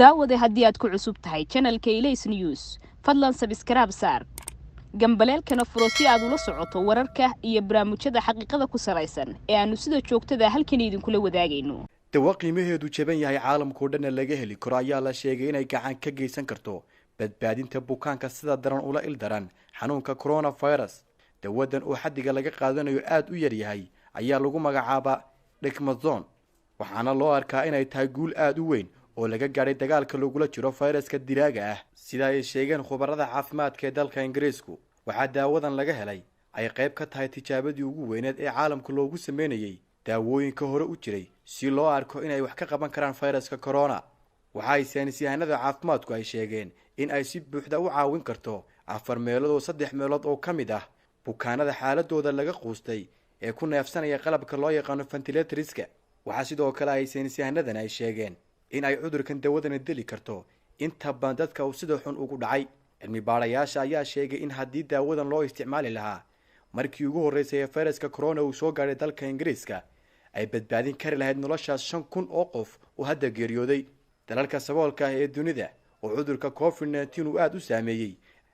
daawade haddii aad ku cusub tahay channelka Ilays News fadlan subscribe saar gambaleelkana furo si aad ula socoto wararka iyo barnaamijyada xaqiiqada ku salaysan ee aanu sida joogtada halkan idinkula wadaagayno. dawa qiimaheedu jaban yahay caalamka oo dhan laga heli karo ayaa la sheegay inay gacan ka geysan karto badbaadinta bukaanka sida daran ula ildaran xanuunka coronavirus. dawadan oo xadiga laga qaadanayo aad u yar yahay ayaa lagu magacaabaa dexamethasone waxaana loo arkaa inay tahay guul aad u weyn oo laga gaaray dagaalka lagula jiro fayraska dilaaga ah sida ay sheegeen khubarada caafimaadka ee dalka Ingiriisku. waxaa daawadan laga helay ay qayb ka tahay tijaabadii ugu weyneed ee caalamka loogu sameeyay daawooyinka hore u jiray si loo arko inay wax ka qaban karaan fayraska corona. waxa ay saynisyahanada caafimaadku ay sheegeen in ay si buuxda u caawin karto 4 meelood oo 3 meelood oo kamid ah bukaanada xaaladooda laga quustay ee ku neefsanaya qalabka loo yaqaan ventilatorska. waxa sidoo kale ay saynisyahanadan ay sheegeen in ay cudurkan dawadan dili karto inta badan dadka uu sida xun ugu dhacay. cilmi baarayaasha ayaa sheegay in haddii daawadan loo isticmaali lahaa markii ugu horeysay ee fayraska corona uu soo gaaray dalka Ingiriiska ay badbaadin kari lahayd nolosha 5,000 oo qof oo hadda geeriyooday. dalalka saboolka ah ee dunida oo cudurka COVID-19 uu aad u saameeyay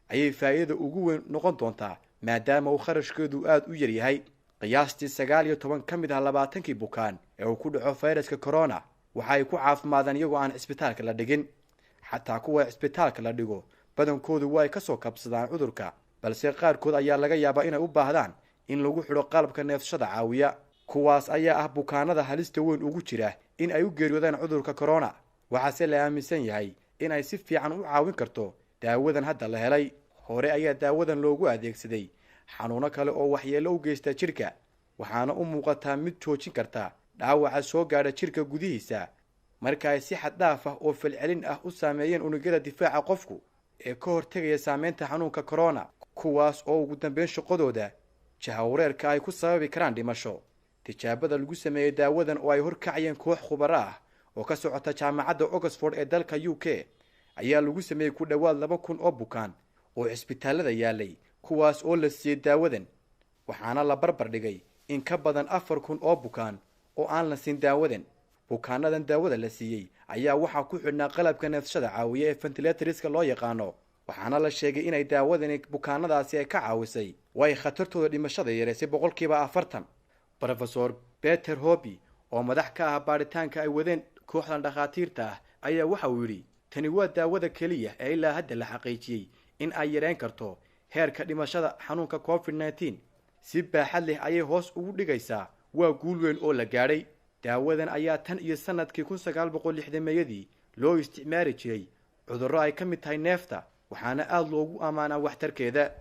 ayay faa'iido ugu weyn noqon doontaa maadaama uu kharashkeedu aad u yar yahay. qiyaastii 19 kamid ah 20 bukaan ee uu ku dhaco fayraska corona waxa ay ku caafimaadaan iyagoo aan isbitaalka la dhigin. xataa kuwa isbitaalka la dhigo badankoodu way ka soo kabsadaan cudurka balse qaarkood ayaa laga yaabaa inay u baahdaan in lagu xidho qalabka neefsashada caawiya. kuwaas ayaa ah bukaanada halista weyn ugu jira in ay u geeriyoodaan cudurka corona. waxaase la aaminsan yahay in ay si fiican u caawin karto daawadan hadda la helay. hore ayaa daawadan loogu adeegsaday xanuuno kale oo waxyeello u geysta jirka waxaana u muuqataa mid joojin karta dhaawaca soo gaadha jirka gudihiisa marka ay si xad dhaaf ah oo falcelin ah u saameeyeen unugyada difaaca qofku ee ka hortagaya saameynta xanuunka corona kuwaas oo ugu dambeyn shaqadooda jahawareerka ay ku sababi karaan dhimasho. tijaabada lagu sameeyay daawadan oo ay horkacayeen koox khubaro ah oo ka socota jaamacadda Oxford ee dalka UK ayaa lagu sameeyay ku dhawaad 2,000 oo bukaan oo isbitaalada yaalay kuwaas oo la siiyay daawadan waxaana la barbar dhigay in ka badan 4,000 oo bukaan oo aan la siin daawadan. bukaanadan daawada la siiyay ayaa waxa ku xidhnaa qalabka neefsashada caawiya ee ventilatorska loo yaqaano waxaana la sheegay inay daawadan bukaanadaasi ay ka caawisay way khatartooda dhimashada yareysay 40%. Professor Peter Hobby oo madax ka ah baaritaanka ay wadeen kooxdan dhakhaatiirta ah ayaa waxa uu yiri tani waa daawada kaliya ee ilaa hadda la xaqiijiyay in ay yareyn karto heerka dhimashada xanuunka COVID-19 si baaxad leh ayay hoos ugu dhigaysaa. waa guul weyn oo la gaaray. daawadan ayaa tan iyo sanadkii 1960 loo isticmaali jiray cudurro ay ka mid tahay neefta waxaana aad loogu amaanaa waxtarkeeda.